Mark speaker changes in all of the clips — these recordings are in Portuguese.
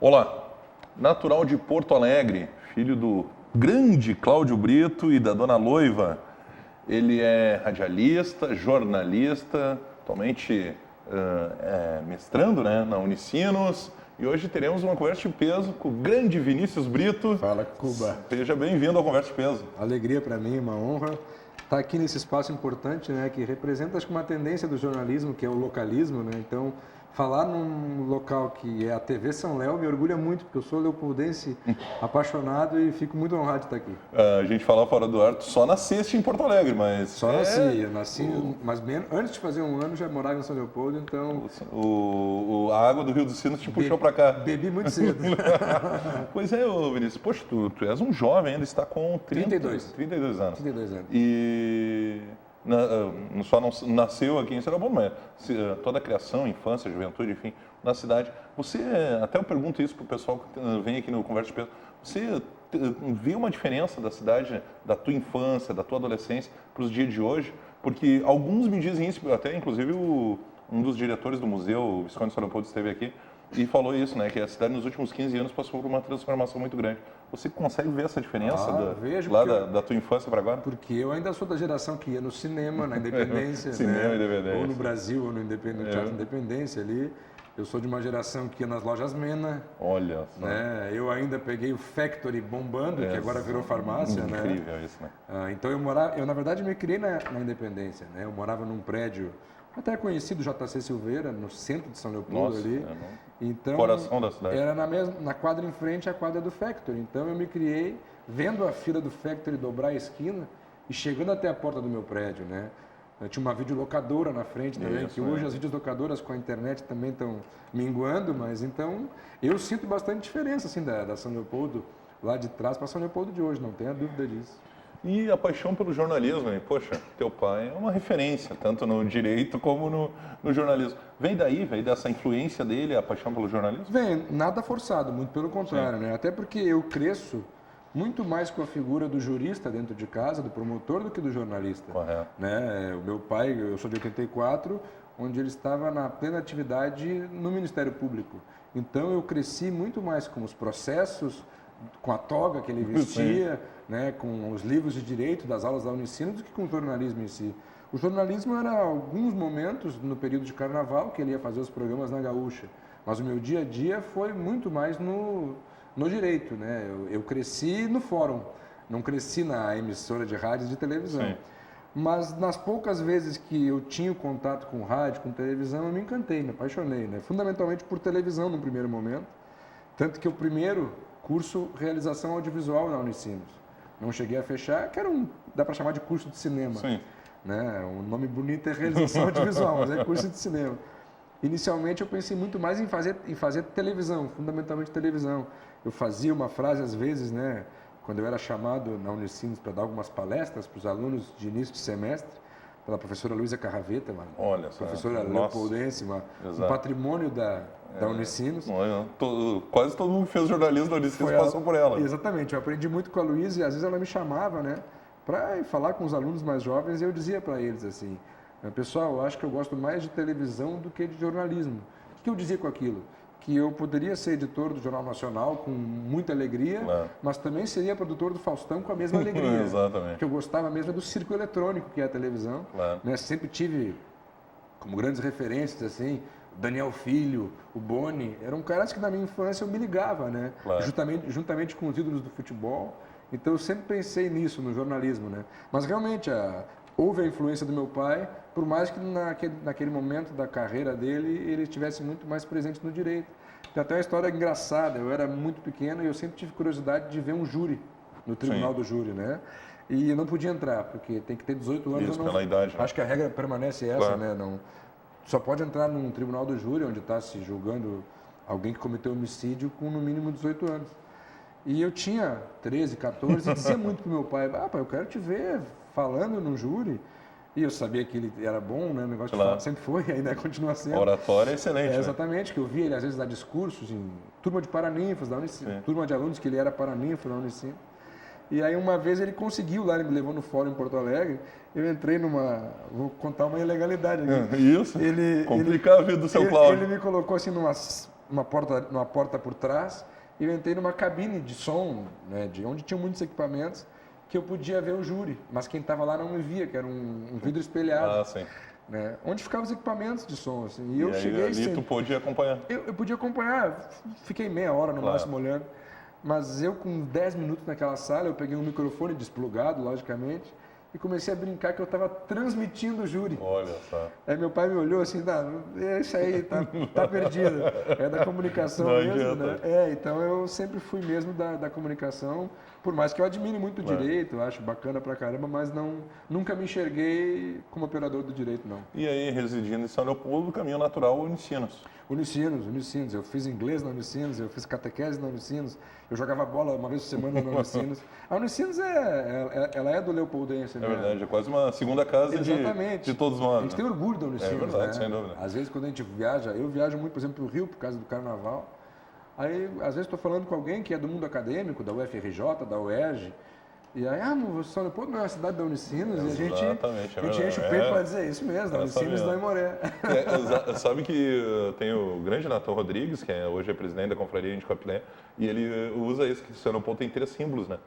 Speaker 1: Olá, natural de Porto Alegre, filho do grande Cláudio Brito e da dona Loiva. Ele é radialista, jornalista, atualmente mestrando, né, na Unicinos. E hoje teremos uma conversa de peso com o grande Vinícius Brito.
Speaker 2: Fala, Cuba.
Speaker 1: Seja bem-vindo ao Conversa de Peso.
Speaker 2: Alegria para mim, uma honra estar aqui nesse espaço importante, né, que representa, acho que, uma tendência do jornalismo, que é o localismo, né? Então, falar num local que é a TV São Léo me orgulha muito, porque eu sou leopoldense apaixonado e fico muito honrado de estar aqui.
Speaker 1: A gente falava fora do ar, tu só nasceste em Porto Alegre, mas...
Speaker 2: Só eu nasci, mas antes de fazer um ano já morava em São Leopoldo, então...
Speaker 1: A água do Rio dos Sinos te puxou para cá.
Speaker 2: Bebi muito cedo.
Speaker 1: Pois é, Vinícius, poxa, tu és um jovem ainda, está com 32 anos.
Speaker 2: 32 anos.
Speaker 1: E só não nasceu aqui em Sorocaba, mas toda a criação, infância, juventude, enfim, na cidade. Você, até eu pergunto isso para o pessoal que vem aqui no Conversa de Peso, você viu uma diferença da cidade, da tua infância, da tua adolescência para os dias de hoje? Porque alguns me dizem isso, até inclusive um dos diretores do museu, o Visconde São Leopoldo, esteve aqui e falou isso, né, que a cidade nos últimos 15 anos passou por uma transformação muito grande. Você consegue ver essa diferença da tua infância para agora?
Speaker 2: Porque eu ainda sou da geração que ia no cinema, na Independência,
Speaker 1: cinema,
Speaker 2: né?
Speaker 1: DVD,
Speaker 2: ou no Brasil, ou no Teatro Independência ali. Eu sou de uma geração que ia nas lojas Mena.
Speaker 1: Olha só.
Speaker 2: Né? Eu ainda peguei o Factory bombando, que agora virou farmácia.
Speaker 1: Incrível,
Speaker 2: né?
Speaker 1: Isso, né?
Speaker 2: Então eu na verdade me criei na Independência, né? Eu morava num prédio até conhecido, JC Silveira, no centro de São Leopoldo.
Speaker 1: Nossa,
Speaker 2: ali. Então,
Speaker 1: coração da cidade.
Speaker 2: Era na quadra em frente à quadra do Factory. Então eu me criei vendo a fila do Factory dobrar a esquina e chegando até a porta do meu prédio, né? Eu tinha uma videolocadora na frente também, que hoje as videolocadoras com a internet também estão minguando, mas então eu sinto bastante diferença assim da São Leopoldo lá de trás para São Leopoldo de hoje, não tenha dúvida disso.
Speaker 1: E a paixão pelo jornalismo, né? Poxa, teu pai é uma referência, tanto no direito como no jornalismo. Vem dessa influência dele, a paixão pelo jornalismo?
Speaker 2: Vem, nada forçado, muito pelo contrário, né? Até porque eu cresço muito mais com a figura do jurista dentro de casa, do promotor, do que do jornalista.
Speaker 1: Correto.
Speaker 2: Né? O meu pai, eu sou de 84, onde ele estava na plena atividade no Ministério Público. Então eu cresci muito mais com os processos, com a toga que ele vestia, né, com os livros de direito das aulas da Unicinos, do que com o jornalismo em si. O jornalismo era alguns momentos no período de carnaval que ele ia fazer os programas na Gaúcha, mas o meu dia a dia foi muito mais no direito, né? Eu cresci no fórum, não cresci na emissora de rádio e de televisão.
Speaker 1: Sim.
Speaker 2: Mas nas poucas vezes que eu tinha contato com rádio, com televisão, eu me encantei, me apaixonei, né? Fundamentalmente por televisão no primeiro momento, tanto que o primeiro curso realização audiovisual na Unicinos. Não cheguei a fechar, que era dá para chamar de curso de cinema.
Speaker 1: Sim.
Speaker 2: Né? O nome bonito é realização audiovisual, mas é curso de cinema. Inicialmente eu pensei muito mais em fazer televisão, fundamentalmente televisão. Eu fazia uma frase às vezes, né, quando eu era chamado na Unicinos para dar algumas palestras para os alunos de início de semestre, pela professora Luísa Carraveta, professora leopoldense, um patrimônio da Unicinos.
Speaker 1: Quase todo mundo que fez jornalismo da Unicinos passou por ela.
Speaker 2: Exatamente, eu aprendi muito com a Luísa e às vezes ela me chamava, né, para falar com os alunos mais jovens e eu dizia para eles assim, pessoal, eu acho que eu gosto mais de televisão do que de jornalismo. O que eu dizia com aquilo? Que eu poderia ser editor do Jornal Nacional com muita alegria, mas também seria produtor do Faustão com a mesma alegria.
Speaker 1: Exatamente.
Speaker 2: Porque eu gostava mesmo do circo eletrônico, que é a televisão. Né? Sempre tive como grandes referências, assim, o Daniel Filho, o Boni, eram caras que na minha infância eu me ligava, né? Juntamente com os ídolos do futebol. Então eu sempre pensei nisso, no jornalismo, né? Mas realmente houve a influência do meu pai, por mais que naquele momento da carreira dele ele estivesse muito mais presente no direito. Tem até uma história engraçada, eu era muito pequeno e eu sempre tive curiosidade de ver um júri, no tribunal do júri, né? E eu não podia entrar, porque tem que ter 18 anos.
Speaker 1: Isso, pela idade.
Speaker 2: Acho que a regra permanece essa, né? Não, só pode entrar num tribunal do júri, onde está se julgando alguém que cometeu homicídio com no mínimo 18 anos. E eu tinha 13, 14 e dizia muito pro meu pai, pai, eu quero te ver falando no júri. E eu sabia que ele era bom, né? O negócio de falar sempre foi, ainda continua sendo.
Speaker 1: A oratória é excelente.
Speaker 2: Exatamente, que eu via ele às vezes dar discursos em turma de paraninfos da Unicinos, turma de alunos que ele era paraninfo da Unicinos. E aí uma vez ele conseguiu lá, ele me levou no fórum em Porto Alegre, eu entrei vou contar uma ilegalidade aqui.
Speaker 1: Isso, complicar a vida do seu Cláudio.
Speaker 2: Ele me colocou assim numa porta por trás e eu entrei numa cabine de som, né, de onde tinha muitos equipamentos, que eu podia ver o júri, mas quem estava lá não me via, que era um vidro espelhado.
Speaker 1: Ah, sim.
Speaker 2: Né, onde ficavam os equipamentos de som, assim. E eu
Speaker 1: aí,
Speaker 2: cheguei
Speaker 1: ali tu podia acompanhar.
Speaker 2: Eu podia acompanhar, fiquei meia hora no máximo olhando, mas eu com 10 minutos naquela sala, eu peguei um microfone desplugado, logicamente, e comecei a brincar que eu estava transmitindo o júri.
Speaker 1: Olha só.
Speaker 2: Aí meu pai me olhou assim, é isso aí, tá perdido. É da comunicação
Speaker 1: não
Speaker 2: mesmo,
Speaker 1: adianta.
Speaker 2: né? Então eu sempre fui mesmo da comunicação, por mais que eu admire muito o direito, acho bacana pra caramba, mas nunca me enxerguei como operador do direito, não.
Speaker 1: E aí, residindo em São Leopoldo, o caminho natural, Unicinos.
Speaker 2: Unicinos. Eu fiz inglês na Unicinos, eu fiz catequese na Unicinos, eu jogava bola uma vez por semana na Unicinos. A Unicinos ela é do leopoldense, né?
Speaker 1: É verdade, é quase uma segunda casa de todos nós.
Speaker 2: A gente tem orgulho da Unicinos,
Speaker 1: é verdade,
Speaker 2: né?
Speaker 1: sem dúvida.
Speaker 2: Às vezes quando a gente viaja, eu viajo muito, por exemplo, para o Rio por causa do carnaval. Aí, às vezes estou falando com alguém que é do mundo acadêmico, da UFRJ, da UERJ, e aí, São Leopoldo não é a cidade da Unicinos, e a gente enche o peito para dizer isso mesmo, da Unicinos da Aimoré.
Speaker 1: Sabe que tem o grande Natão Rodrigues, que hoje é presidente da Confraria de Capilé, e ele usa isso, que São Leopoldo tem 3 símbolos, né?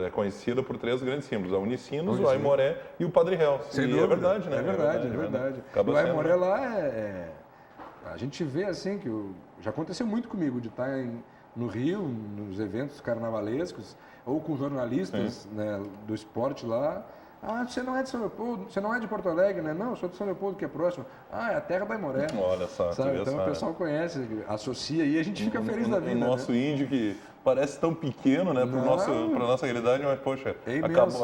Speaker 1: É conhecida por 3 grandes símbolos, a Unicinos, o Aimoré e o Padre Real.
Speaker 2: Sem dúvida.
Speaker 1: É verdade, né?
Speaker 2: É verdade. O Aimoré lá a gente vê assim que já aconteceu muito comigo de estar no Rio, nos eventos carnavalescos, ou com jornalistas, né, do esporte lá. Você não é de São Leopoldo, você não é de Porto Alegre, né? Não, eu sou de São Leopoldo, que é próximo. É a terra da Aimoré.
Speaker 1: Olha só,
Speaker 2: sabe? Então o pessoal conhece, associa e a gente fica feliz da vida.
Speaker 1: O nosso índio que parece tão pequeno, né, para nossa realidade, mas poxa,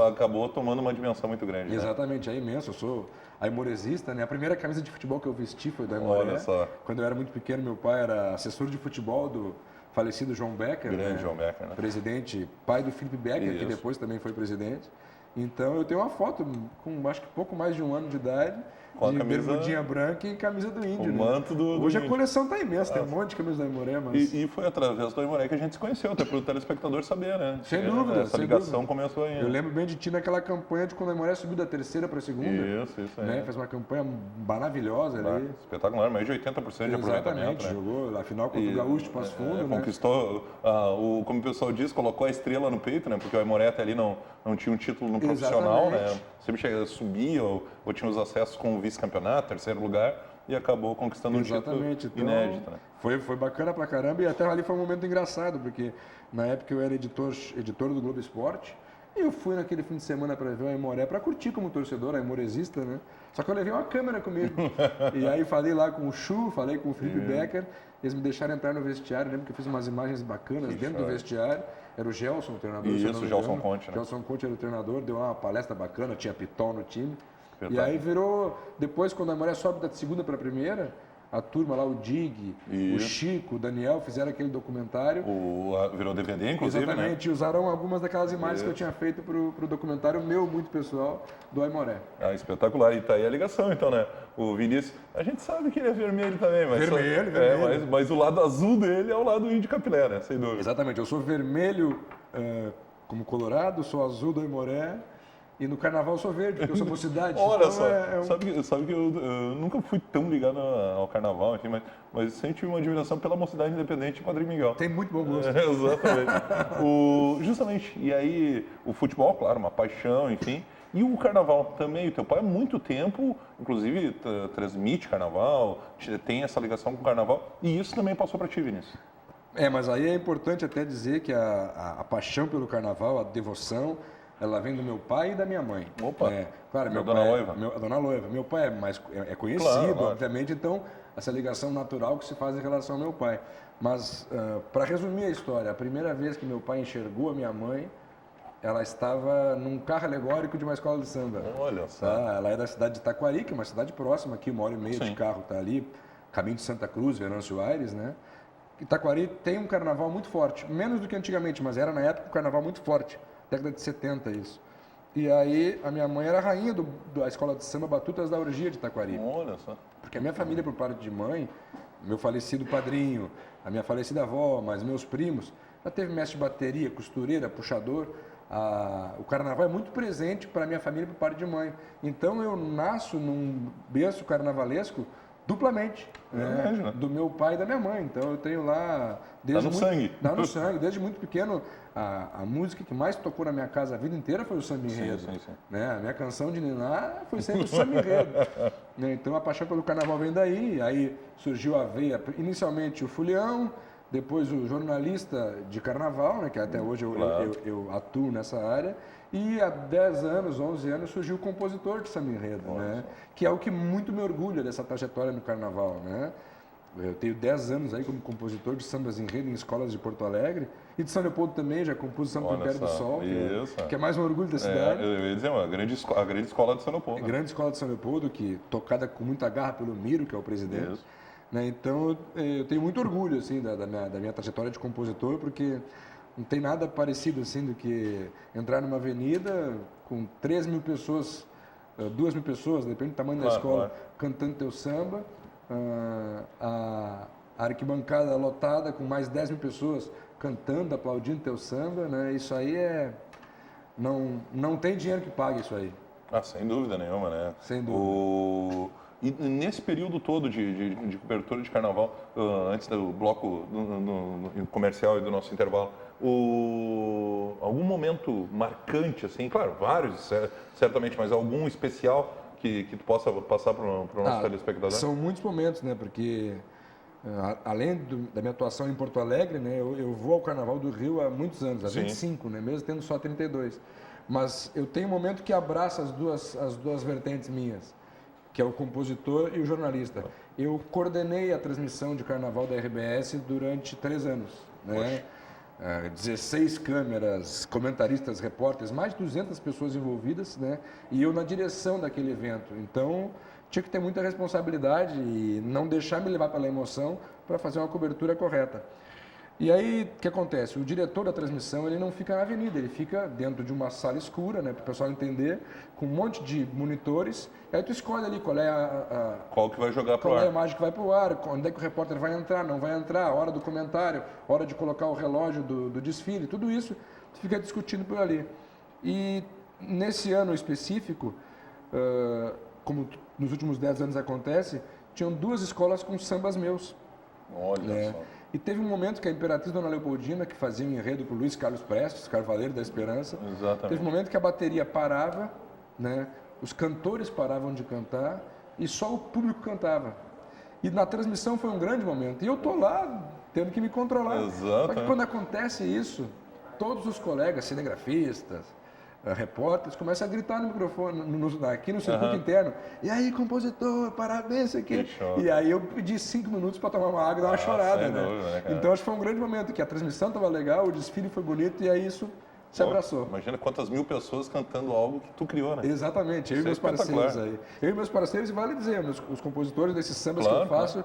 Speaker 1: acabou tomando uma dimensão muito grande.
Speaker 2: Exatamente,
Speaker 1: né?
Speaker 2: É imenso. Eu sou aimorezista, né? A primeira camisa de futebol que eu vesti foi do Aimoré.
Speaker 1: Olha só.
Speaker 2: Quando eu era muito pequeno, meu pai era assessor de futebol do falecido João Becker,
Speaker 1: grande João Becker, né?
Speaker 2: Presidente, pai do Felipe Becker, que depois também foi presidente. Então eu tenho uma foto com acho que pouco mais de 1 ano de idade,
Speaker 1: com
Speaker 2: de
Speaker 1: camisa...
Speaker 2: bermudinha branca e camisa do índio.
Speaker 1: O manto do
Speaker 2: Hoje
Speaker 1: índio.
Speaker 2: A coleção está imensa, tem um monte de camisa do Aimoré, mas...
Speaker 1: E foi através do Aimoré que a gente se conheceu, até para o telespectador saber, né?
Speaker 2: Sem dúvida.
Speaker 1: Essa ligação começou aí.
Speaker 2: Eu lembro bem de ti naquela campanha de quando o Aimoré subiu da 3ª para a 2ª.
Speaker 1: Isso aí.
Speaker 2: Né? Fez uma campanha maravilhosa ali.
Speaker 1: Espetacular, mais de 80% de aproveitamento.
Speaker 2: Exatamente, né? Jogou a final contra o Gaúcho de Passo Fundo. Né?
Speaker 1: Conquistou, como o pessoal diz, colocou a estrela no peito, né? Porque o Aimoré até ali não tinha um título no profissional, né? Sempre subia ou tinha os acessos com o vice-campeonato, 3º lugar, e acabou conquistando um título inédito. Né?
Speaker 2: Foi bacana pra caramba, e até ali foi um momento engraçado, porque na época eu era editor do Globo Esporte, e eu fui naquele fim de semana para ver o Aimoré, para curtir como torcedor, aimorezista, né? Só que eu levei uma câmera comigo. E aí falei lá com o Chu, falei com o Felipe Becker, eles me deixaram entrar no vestiário, lembro que eu fiz umas imagens bacanas dentro do vestiário. Era o Gelson, o treinador.
Speaker 1: Isso, o Gelson Conte, né?
Speaker 2: Gelson Conte era o treinador, deu uma palestra bacana, tinha Pitol no time. Verdade. E aí virou, depois quando a Aimoré sobe da 2ª para a 1ª, a turma lá, o Dig, o Chico, o Daniel, fizeram aquele documentário.
Speaker 1: Virou DVD, inclusive,
Speaker 2: exatamente, né? Usaram algumas daquelas imagens que eu tinha feito para o documentário meu, muito pessoal, do Aimoré.
Speaker 1: Espetacular. E tá aí a ligação, então, né? O Vinícius, a gente sabe que ele é vermelho também, mas...
Speaker 2: Vermelho.
Speaker 1: Mas o lado azul dele é o lado índio Capilé, né? Sem dúvida.
Speaker 2: Exatamente. Eu sou vermelho como colorado, sou azul do Aimoré. E no carnaval eu sou verde, porque eu sou mocidade.
Speaker 1: Olha
Speaker 2: então
Speaker 1: só, sabe que eu nunca fui tão ligado ao carnaval, enfim, mas sempre tive uma admiração pela mocidade independente de Padre Miguel.
Speaker 2: Tem muito bom gosto.
Speaker 1: Exatamente. Justamente, e aí o futebol, claro, uma paixão, enfim. E o carnaval também, o teu pai há muito tempo, inclusive, transmite carnaval, tem essa ligação com o carnaval, e isso também passou para ti, Vinícius.
Speaker 2: Mas aí é importante até dizer que a paixão pelo carnaval, a devoção, ela vem do meu pai e da minha mãe.
Speaker 1: Opa!
Speaker 2: Claro, meu
Speaker 1: Dona
Speaker 2: pai,
Speaker 1: Loiva.
Speaker 2: A Dona Loiva. Meu pai é conhecido, claro. Obviamente, então, essa ligação natural que se faz em relação ao meu pai. Mas, para resumir a história, a primeira vez que meu pai enxergou a minha mãe, ela estava num carro alegórico de uma escola de samba.
Speaker 1: Olha só.
Speaker 2: Ela é da cidade de Taquari, que é uma cidade próxima aqui, 1h30 de carro, tá ali, caminho de Santa Cruz, Venâncio Aires, né? Itaquari tem um carnaval muito forte, menos do que antigamente, mas era na época um carnaval muito forte. Década de 70 isso. E aí a minha mãe era a rainha da escola de samba Batutas da Orgia de Taquari.
Speaker 1: Olha só.
Speaker 2: Porque a minha família, por parte de mãe, meu falecido padrinho, a minha falecida avó, mas meus primos, já teve mestre de bateria, costureira, puxador. O carnaval é muito presente para a minha família por parte de mãe. Então eu nasço num berço carnavalesco duplamente, né? Do meu pai e da minha mãe. Então eu tenho lá...
Speaker 1: Dá no sangue.
Speaker 2: Dá no sangue. Desde muito pequeno, a música que mais tocou na minha casa a vida inteira foi o samba enredo. Sim. Né? A minha canção de ninar foi sempre o samba enredo. Né? Então a paixão pelo carnaval vem daí. Aí surgiu a veia, inicialmente o folião, depois o jornalista de carnaval, né? Que até hoje eu atuo nessa área. E há 10 anos, 11 anos, surgiu o compositor de samba enredo, né? Que é o que muito me orgulha dessa trajetória no carnaval, né? Eu tenho 10 anos aí como compositor de sambas enredo em escolas de Porto Alegre e de São Leopoldo também, já compus o Samba Império do Sol, que é mais um orgulho da cidade.
Speaker 1: Eu ia dizer, a grande escola de São Leopoldo.
Speaker 2: A grande escola de São Leopoldo, que tocada com muita garra pelo Miro, que é o presidente. Né? Então, eu tenho muito orgulho assim, da minha trajetória de compositor, porque não tem nada parecido assim do que entrar numa avenida com 3.000 pessoas, 2.000 pessoas, depende do tamanho da escola, cantando teu samba, a arquibancada lotada com mais 10.000 pessoas cantando, aplaudindo teu samba, né? Isso aí não tem dinheiro que pague isso aí.
Speaker 1: Sem dúvida nenhuma, né?
Speaker 2: Sem dúvida.
Speaker 1: E nesse período todo de cobertura de carnaval, antes do bloco no comercial e do nosso intervalo, algum momento marcante, assim, claro, vários, certamente, mas algum especial que tu possa passar para o nosso telespectador?
Speaker 2: São muitos momentos, né? Porque além da minha atuação em Porto Alegre, né? Eu vou ao Carnaval do Rio há muitos anos, há 25, né? Mesmo tendo só 32. Mas eu tenho um momento que abraça as duas vertentes minhas, que é o compositor e o jornalista. Eu coordenei a transmissão de Carnaval da RBS durante 3 anos, né? 16 câmeras, comentaristas, repórteres, mais de 200 pessoas envolvidas, né? E eu na direção daquele evento. Então, tinha que ter muita responsabilidade e não deixar me levar pela emoção para fazer uma cobertura correta. E aí, o que acontece? O diretor da transmissão, ele não fica na avenida, ele fica dentro de uma sala escura, né, para o pessoal entender, com um monte de monitores. E aí tu escolhe ali qual é
Speaker 1: qual que vai jogar para o ar.
Speaker 2: Qual é a imagem que vai para o ar, onde é que o repórter vai entrar, não vai entrar, a hora do comentário, a hora de colocar o relógio do desfile, tudo isso tu fica discutindo por ali. E nesse ano específico, como nos últimos 10 anos acontece, tinham 2 escolas com sambas meus.
Speaker 1: Olha só.
Speaker 2: E teve um momento que a Imperatriz Dona Leopoldina, que fazia um enredo com o Luiz Carlos Prestes, Carvalheiro da Esperança, teve um momento que a bateria parava, né? Os cantores paravam de cantar e só o público cantava. E na transmissão foi um grande momento. E eu tô lá tendo que me controlar. Só que quando acontece isso, todos os colegas cinegrafistas, repórteres começam a gritar no microfone, aqui no circuito interno. E aí, compositor, parabéns, aqui. E aí eu pedi 5 minutos para tomar uma água e dar uma chorada, né? Dúvida, então acho que foi um grande momento, que a transmissão estava legal, o desfile foi bonito e aí isso se abraçou.
Speaker 1: Imagina quantas 1000 pessoas cantando algo que tu criou, né?
Speaker 2: Exatamente, eu e meus parceiros aí. Eu e meus parceiros, e vale dizer, os compositores desses sambas que eu faço,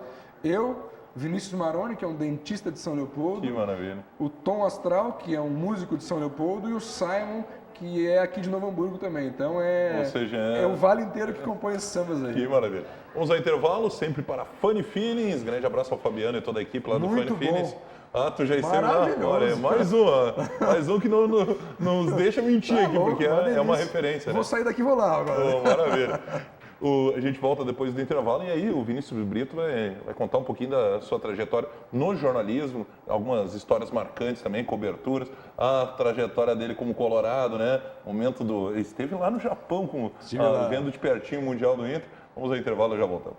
Speaker 2: Vinícius Maroni, que é um dentista de São Leopoldo.
Speaker 1: Que maravilha.
Speaker 2: O Tom Astral, que é um músico de São Leopoldo, e o Simon, que é aqui de Novo Hamburgo também. Então é o vale inteiro que compõe esses sambas aí.
Speaker 1: Que maravilha. Vamos ao intervalo, sempre para Funny Feelings. Grande abraço ao Fabiano e toda a equipe lá do Funny Feelings. Tu já esteve lá? Olha, mais um que não nos deixa mentir aqui, porque é uma referência.
Speaker 2: Vou sair daqui e vou lá agora.
Speaker 1: Maravilha. A gente volta depois do intervalo e aí o Vinícius Brito vai contar um pouquinho da sua trajetória no jornalismo, algumas histórias marcantes também, coberturas, a trajetória dele como colorado, né? Esteve lá no Japão, vendo de pertinho o Mundial do Inter. Vamos ao intervalo e já voltamos.